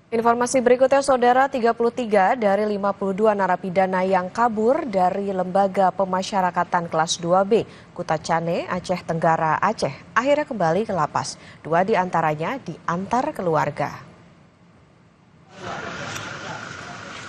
Informasi berikutnya, Saudara, 33 dari 52 narapidana yang kabur dari Lembaga Pemasyarakatan Kelas 2B, Kutacane, Aceh Tenggara, Aceh, akhirnya kembali ke lapas. 2 di antaranya diantar keluarga.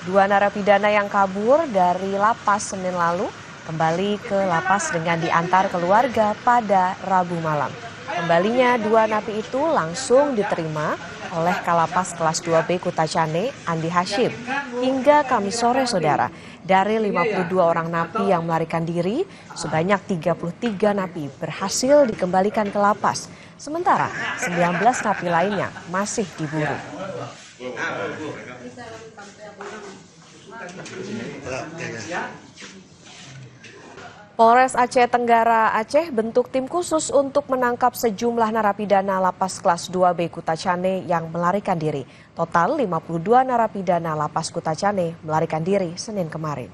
2 narapidana yang kabur dari lapas Senin lalu kembali ke lapas dengan diantar keluarga pada Rabu malam. Kembalinya 2 napi itu langsung diterima oleh Kalapas Kelas 2B Kutacane, Andi Hashim. Hingga Kamis sore, Saudara, dari 52 orang napi yang melarikan diri, sebanyak 33 napi berhasil dikembalikan ke lapas. Sementara 19 napi lainnya masih diburu. Polres Aceh Tenggara Aceh bentuk tim khusus untuk menangkap sejumlah narapidana lapas kelas 2B Kutacane yang melarikan diri. Total 52 narapidana lapas Kutacane melarikan diri Senin kemarin.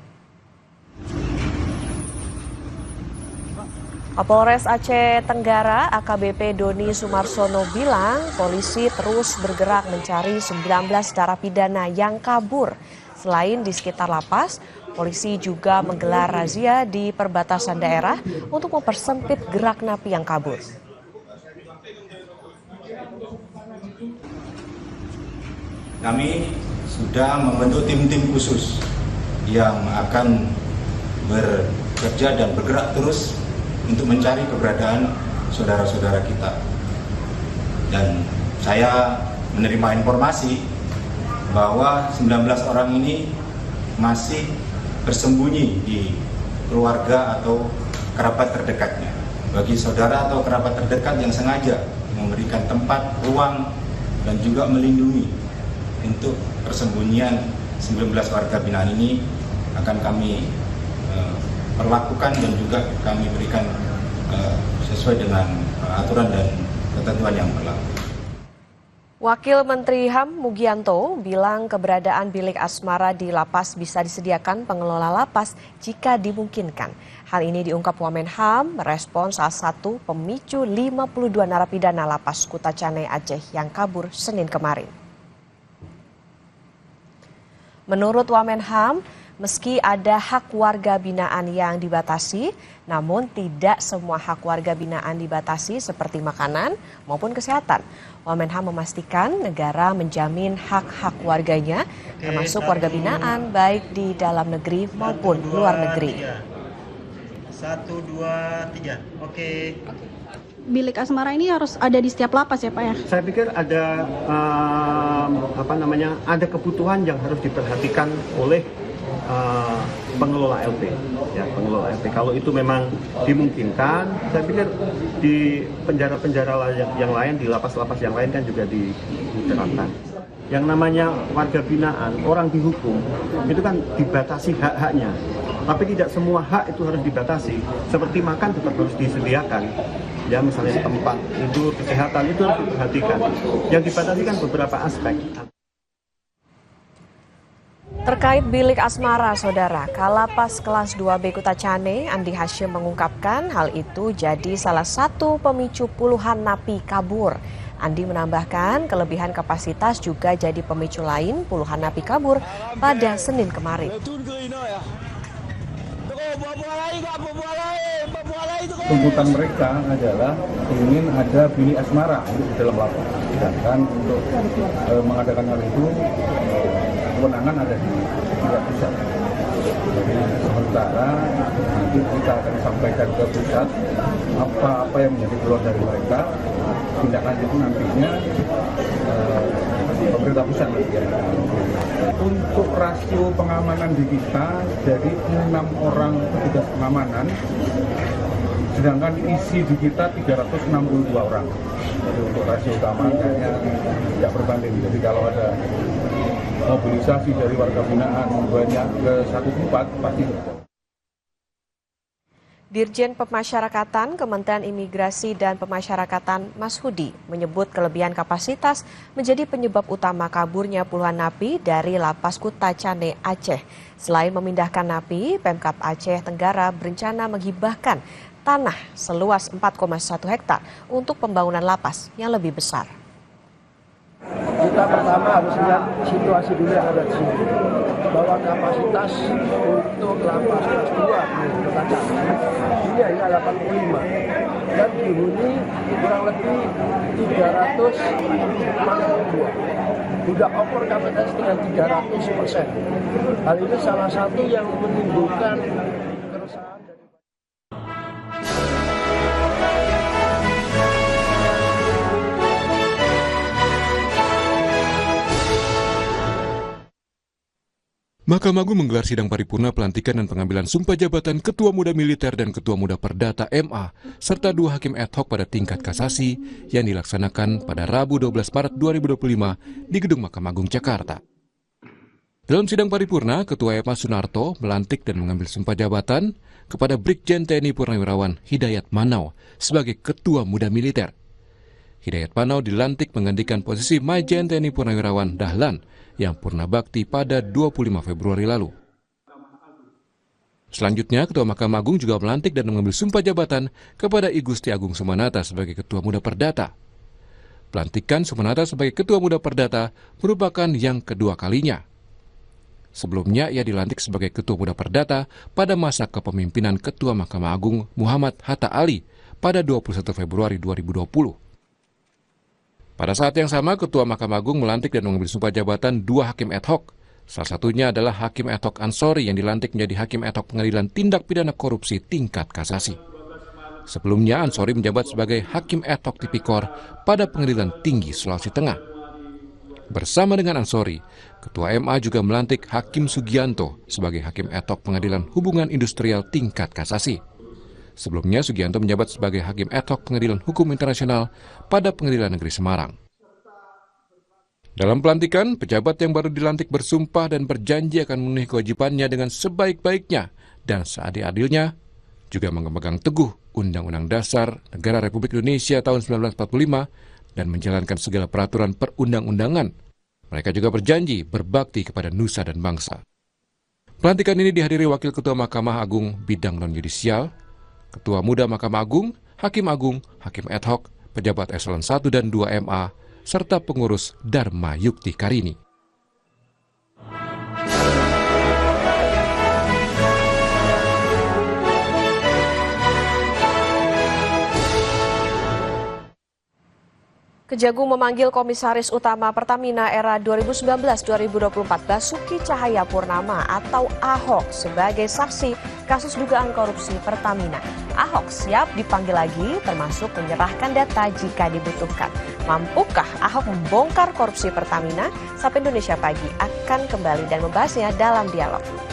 Kapolres Aceh Tenggara AKBP Doni Sumarsono bilang polisi terus bergerak mencari 19 narapidana yang kabur. Selain di sekitar lapas, polisi juga menggelar razia di perbatasan daerah untuk mempersempit gerak napi yang kabur. Kami sudah membentuk tim-tim khusus yang akan bekerja dan bergerak terus untuk mencari keberadaan saudara-saudara kita. Dan saya menerima informasi bahwa 19 orang ini masih bersembunyi di keluarga atau kerabat terdekatnya. Bagi saudara atau kerabat terdekat yang sengaja memberikan tempat, ruang, dan juga melindungi untuk persembunyian 19 warga binaan ini akan kami perlakukan dan juga kami berikan sesuai dengan aturan dan ketentuan yang berlaku. Wakil Menteri HAM Mugianto bilang keberadaan bilik asmara di lapas bisa disediakan pengelola lapas jika dimungkinkan. Hal ini diungkap Wamenham merespon salah satu pemicu 52 narapidana lapas Kutacane Aceh yang kabur Senin kemarin. Menurut Wamenham, meski ada hak warga binaan yang dibatasi, namun tidak semua hak warga binaan dibatasi seperti makanan maupun kesehatan. Wamenham memastikan negara menjamin hak-hak warganya, termasuk warga binaan baik di dalam negeri maupun luar negeri. 1, 2, 3, oke. Bilik asmara ini harus ada di setiap lapas ya Pak ya? Saya pikir ada ada kebutuhan yang harus diperhatikan oleh pengelola LP, ya pengelola LP. Kalau itu memang dimungkinkan, saya pikir di penjara-penjara yang lain, di lapas-lapas yang lain kan juga diterapkan. Yang namanya warga binaan, orang dihukum, itu kan dibatasi hak-haknya. Tapi tidak semua hak itu harus dibatasi. Seperti makan tetap harus disediakan. Ya misalnya tempat tidur, kesehatan itu harus diperhatikan. Yang dibatasi kan beberapa aspek. Terkait bilik asmara, Saudara, Kalapas Kelas 2B Kutacane, Andi Hashim mengungkapkan hal itu jadi salah satu pemicu puluhan napi kabur. Andi menambahkan kelebihan kapasitas juga jadi pemicu lain puluhan napi kabur pada Senin kemarin. Tuntutan mereka adalah ingin ada bilik asmara di dalam lapas. Sedangkan untuk mengadakan hal itu kewenangan ada di tingkat pusat. Jadi sementara nanti kita akan sampaikan ke pusat apa yang menjadi keluar dari mereka. Tindak lanjut nantinya pemerintah pusat. Untuk rasio pengamanan di kita dari 6 orang petugas pengamanan, sedangkan isi di kita 362 orang. Jadi untuk rasio keamanannya tidak berbanding. Jadi kalau ada mobilisasi dari warga binaan banyak ke satu tempat pasti. Dirjen Pemasyarakatan Kementerian Imigrasi dan Pemasyarakatan Mas Hudi menyebut kelebihan kapasitas menjadi penyebab utama kaburnya puluhan napi dari Lapas Kutacane Aceh. Selain memindahkan napi, Pemkab Aceh Tenggara berencana menghibahkan tanah seluas 4,1 hektar untuk pembangunan lapas yang lebih besar. Kita pertama harus lihat situasi dulu yang ada di sini. Bahwa kapasitas untuk lapas kelas 2 di Kota ini hanya 85 dan dihuni kurang lebih 342. Sudah over kapasitas dengan 300%. Hal ini salah satu yang menimbulkan keresahan. Mahkamah Agung menggelar sidang paripurna pelantikan dan pengambilan sumpah jabatan Ketua Muda Militer dan Ketua Muda Perdata MA, serta 2 hakim ad hoc pada tingkat kasasi yang dilaksanakan pada Rabu 12 Maret 2025 di Gedung Mahkamah Agung Jakarta. Dalam sidang paripurna, Ketua MA Sunarto melantik dan mengambil sumpah jabatan kepada Brigjen TNI Purnawirawan Hidayat Manau sebagai Ketua Muda Militer. Hidayat Manau dilantik menggantikan posisi Majen TNI Purnawirawan Dahlan yang purna bakti pada 25 Februari lalu. Selanjutnya, Ketua Mahkamah Agung juga melantik dan mengambil sumpah jabatan kepada I Gusti Agung Sumanata sebagai Ketua Muda Perdata. Pelantikan Sumanata sebagai Ketua Muda Perdata merupakan yang kedua kalinya. Sebelumnya, ia dilantik sebagai Ketua Muda Perdata pada masa kepemimpinan Ketua Mahkamah Agung Muhammad Hatta Ali pada 21 Februari 2020. Pada saat yang sama, Ketua Mahkamah Agung melantik dan mengambil sumpah jabatan 2 hakim ad hoc. Salah satunya adalah Hakim ad hoc Ansori yang dilantik menjadi Hakim ad hoc Pengadilan Tindak Pidana Korupsi tingkat kasasi. Sebelumnya, Ansori menjabat sebagai Hakim ad hoc Tipikor pada Pengadilan Tinggi Sulawesi Tengah. Bersama dengan Ansori, Ketua MA juga melantik Hakim Sugianto sebagai Hakim ad hoc Pengadilan Hubungan Industrial tingkat kasasi. Sebelumnya, Sugianto menjabat sebagai Hakim ad hoc Pengadilan Hukum Internasional pada Pengadilan Negeri Semarang. Dalam pelantikan, pejabat yang baru dilantik bersumpah dan berjanji akan memenuhi kewajibannya dengan sebaik-baiknya dan seadil-adilnya, juga memegang teguh Undang-Undang Dasar Negara Republik Indonesia tahun 1945 dan menjalankan segala peraturan perundang-undangan. Mereka juga berjanji berbakti kepada nusa dan bangsa. Pelantikan ini dihadiri Wakil Ketua Mahkamah Agung Bidang Non-Yudisial, Ketua Muda Mahkamah Agung, Hakim ad hoc, pejabat eselon 1 dan 2 MA, serta pengurus Dharma Yukti Karini. Kejagung memanggil Komisaris Utama Pertamina era 2019-2024 Basuki Cahayapurnama atau Ahok sebagai saksi kasus dugaan korupsi Pertamina. Ahok siap dipanggil lagi termasuk menyerahkan data jika dibutuhkan. Mampukah Ahok membongkar korupsi Pertamina? Sampai Indonesia Pagi akan kembali dan membahasnya dalam dialog.